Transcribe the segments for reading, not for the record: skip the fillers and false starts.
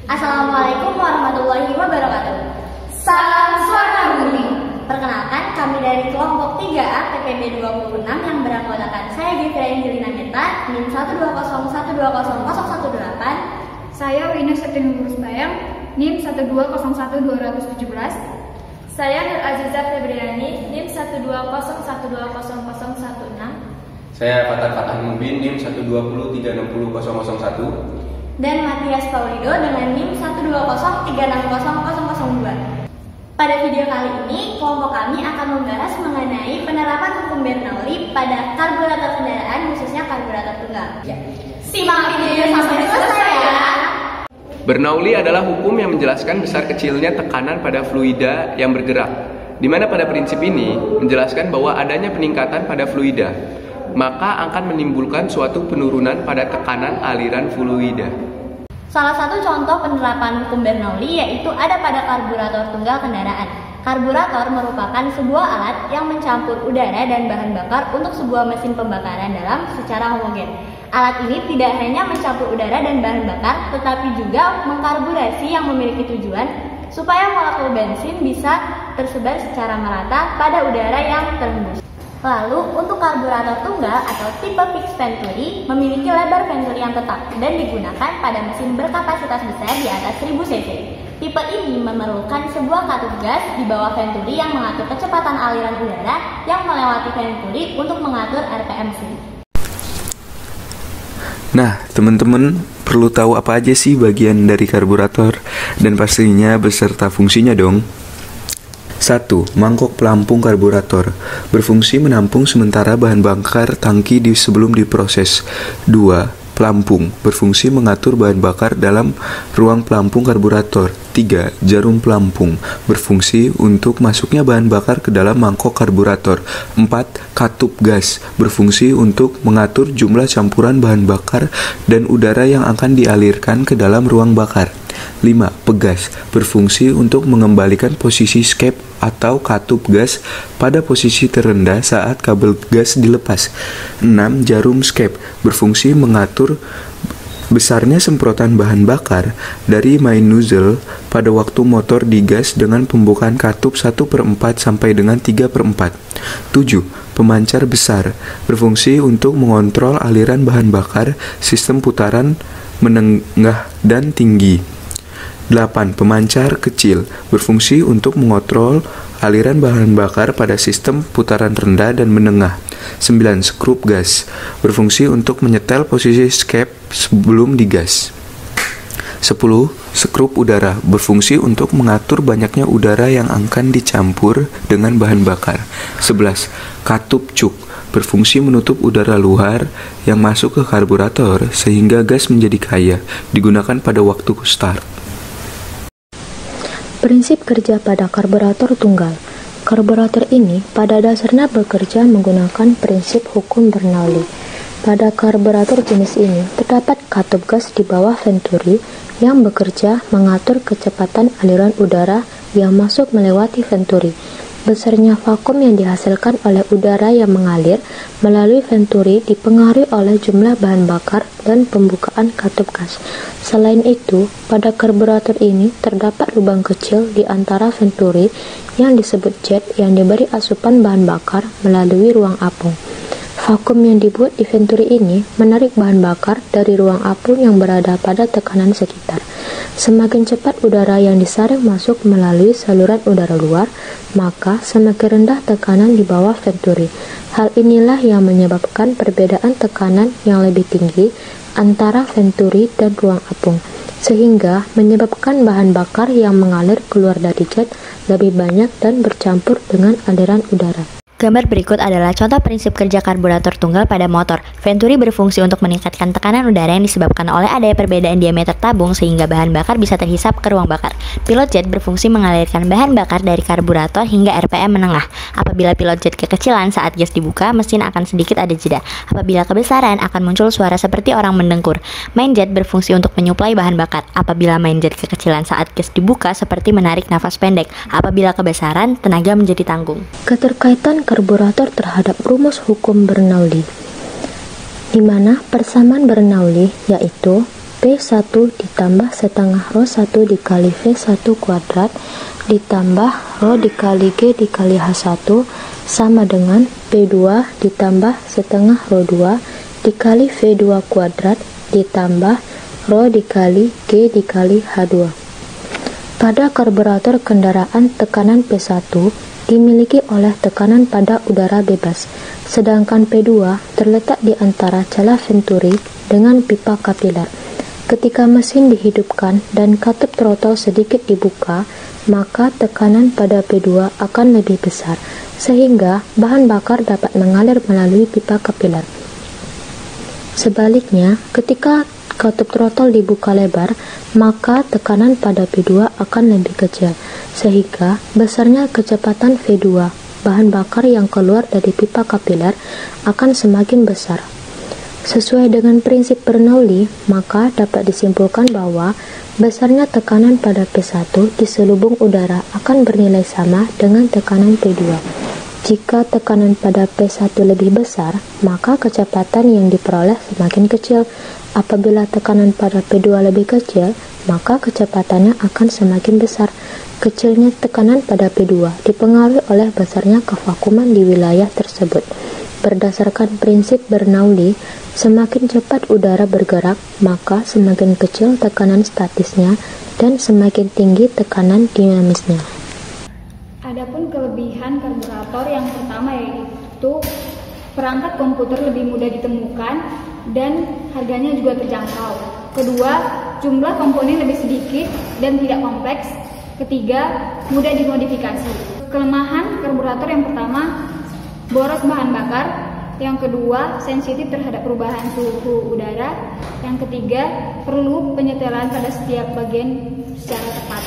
Assalamualaikum warahmatullahi wabarakatuh. Salam Suara Bumi. Perkenalkan, kami dari kelompok 3A TPB 26 yang beranggotakan saya Gifra Angelina Meta, NIM 120120018. Saya Wina Septimus Bayang, NIM 1201217. Saya Nur Azizah Febriani, NIM 120120016. Saya Fatah Mubin, NIM 120360001. Dan Matias Paulido dengan NIM 120360002. Pada video kali ini, kelompok kami akan membahas mengenai penerapan hukum Bernoulli pada karburator kendaraan, khususnya karburator tunggal. Simak videonya sampai selesai ya. Bernoulli adalah hukum yang menjelaskan besar kecilnya tekanan pada fluida yang bergerak, di mana pada prinsip ini menjelaskan bahwa adanya peningkatan pada fluida, maka akan menimbulkan suatu penurunan pada tekanan aliran fluida. Salah satu contoh penerapan hukum Bernoulli yaitu ada pada karburator tunggal kendaraan. Karburator merupakan sebuah alat yang mencampur udara dan bahan bakar untuk sebuah mesin pembakaran dalam secara homogen. Alat ini tidak hanya mencampur udara dan bahan bakar, tetapi juga mengkarburasi yang memiliki tujuan supaya molekul bensin bisa tersebar secara merata pada udara yang terhembus. Lalu, untuk karburator tunggal atau tipe fixed venturi memiliki lebar venturi yang tetap dan digunakan pada mesin berkapasitas besar di atas 1000 cc. Tipe ini memerlukan sebuah katup gas di bawah venturi yang mengatur kecepatan aliran udara yang melewati venturi untuk mengatur RPM mesin. Nah, teman-teman perlu tahu apa aja sih bagian dari karburator dan pastinya beserta fungsinya dong. 1. Mangkok pelampung karburator berfungsi menampung sementara bahan bakar tangki sebelum diproses. 2. Pelampung berfungsi mengatur bahan bakar dalam ruang pelampung karburator. 3. Jarum pelampung berfungsi untuk masuknya bahan bakar ke dalam mangkok karburator. 4. Katup gas berfungsi untuk mengatur jumlah campuran bahan bakar dan udara yang akan dialirkan ke dalam ruang bakar. 5. Pegas berfungsi untuk mengembalikan posisi skep atau katup gas pada posisi terendah saat kabel gas dilepas. 6. Jarum skep berfungsi mengatur besarnya semprotan bahan bakar dari main nozzle pada waktu motor digas dengan pembukaan katup 1/4 sampai dengan 3/4. 7. Pemancar besar berfungsi untuk mengontrol aliran bahan bakar sistem putaran menengah dan tinggi. 8. Pemancar kecil berfungsi untuk mengontrol aliran bahan bakar pada sistem putaran rendah dan menengah. 9. Skrup gas berfungsi untuk menyetel posisi skep sebelum digas. 10. Skrup udara berfungsi untuk mengatur banyaknya udara yang akan dicampur dengan bahan bakar. 11. Katup cuk berfungsi menutup udara luar yang masuk ke karburator sehingga gas menjadi kaya, digunakan pada waktu start. Prinsip kerja pada karburator tunggal. Karburator ini pada dasarnya bekerja menggunakan prinsip hukum Bernoulli. Pada karburator jenis ini terdapat katup gas di bawah venturi yang bekerja mengatur kecepatan aliran udara yang masuk melewati venturi. Besarnya vakum yang dihasilkan oleh udara yang mengalir melalui venturi dipengaruhi oleh jumlah bahan bakar dan pembukaan katup gas. Selain itu, pada karburator ini terdapat lubang kecil di antara venturi yang disebut jet yang diberi asupan bahan bakar melalui ruang apung. Vakum yang dibuat di venturi ini menarik bahan bakar dari ruang apung yang berada pada tekanan sekitar. Semakin cepat udara yang disaring masuk melalui saluran udara luar, maka semakin rendah tekanan di bawah venturi. Hal inilah yang menyebabkan perbedaan tekanan yang lebih tinggi antara venturi dan ruang apung, sehingga menyebabkan bahan bakar yang mengalir keluar dari jet lebih banyak dan bercampur dengan aliran udara. Gambar berikut adalah contoh prinsip kerja karburator tunggal pada motor. Venturi berfungsi untuk meningkatkan tekanan udara yang disebabkan oleh adanya perbedaan diameter tabung sehingga bahan bakar bisa terhisap ke ruang bakar. Pilot jet berfungsi mengalirkan bahan bakar dari karburator hingga RPM menengah. Apabila pilot jet kekecilan saat gas dibuka, mesin akan sedikit ada jeda. Apabila kebesaran, akan muncul suara seperti orang mendengkur. Main jet berfungsi untuk menyuplai bahan bakar. Apabila main jet kekecilan saat gas dibuka, seperti menarik nafas pendek. Apabila kebesaran, tenaga menjadi tanggung. Keterkaitan karburator terhadap rumus hukum Bernoulli, di mana persamaan Bernoulli yaitu P P1 ditambah setengah rho 1 dikali V1 kuadrat ditambah rho dikali G dikali H1 sama dengan P2 ditambah setengah rho 2 dikali V2 kuadrat ditambah rho dikali G dikali H2. Pada karburator kendaraan tekanan P1 dimiliki oleh tekanan pada udara bebas, sedangkan P2 terletak di antara jala venturi dengan pipa kapiler. Ketika mesin dihidupkan dan katup throttle sedikit dibuka, maka tekanan pada P2 akan lebih besar, sehingga bahan bakar dapat mengalir melalui pipa kapiler. Sebaliknya, ketika katup throttle dibuka lebar, maka tekanan pada P2 akan lebih kecil, sehingga besarnya kecepatan V2, bahan bakar yang keluar dari pipa kapiler, akan semakin besar. Sesuai dengan prinsip Bernoulli, maka dapat disimpulkan bahwa besarnya tekanan pada P1 di selubung udara akan bernilai sama dengan tekanan P2. Jika tekanan pada P1 lebih besar, maka kecepatan yang diperoleh semakin kecil. Apabila tekanan pada P2 lebih kecil, maka kecepatannya akan semakin besar. Kecilnya tekanan pada P2 dipengaruhi oleh besarnya kevakuman di wilayah tersebut. Berdasarkan prinsip Bernoulli, semakin cepat udara bergerak, maka semakin kecil tekanan statisnya dan semakin tinggi tekanan dinamisnya. Adapun kelebihan karburator yang pertama yaitu perangkat komputer lebih mudah ditemukan dan harganya juga terjangkau. Kedua, jumlah komponen lebih sedikit dan tidak kompleks. Ketiga, mudah dimodifikasi. Kelemahan karburator yang pertama, boros bahan bakar. Yang kedua, sensitif terhadap perubahan suhu udara. Yang ketiga, perlu penyetelan pada setiap bagian secara tepat.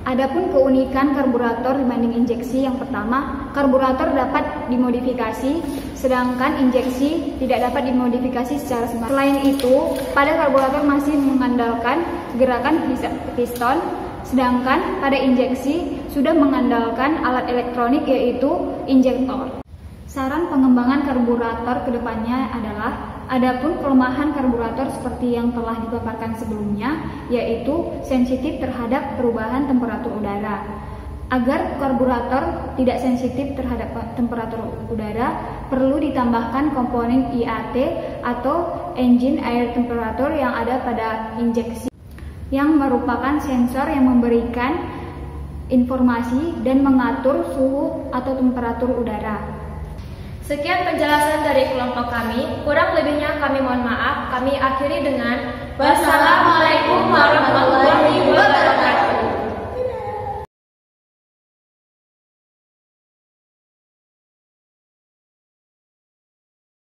Adapun keunikan karburator dibanding injeksi, yang pertama, karburator dapat dimodifikasi, sedangkan injeksi tidak dapat dimodifikasi secara sembarangan. Selain itu, pada karburator masih mengandalkan gerakan piston, sedangkan pada injeksi sudah mengandalkan alat elektronik yaitu injektor. Saran pengembangan karburator ke depannya adalah, adapun kelemahan karburator seperti yang telah dipaparkan sebelumnya, yaitu sensitif terhadap perubahan temperatur udara. Agar karburator tidak sensitif terhadap temperatur udara, perlu ditambahkan komponen IAT atau Engine Air Temperature yang ada pada injeksi, yang merupakan sensor yang memberikan informasi dan mengatur suhu atau temperatur udara. Sekian penjelasan dari kelompok kami. Kurang lebihnya kami mohon maaf. Kami akhiri dengan wassalamualaikum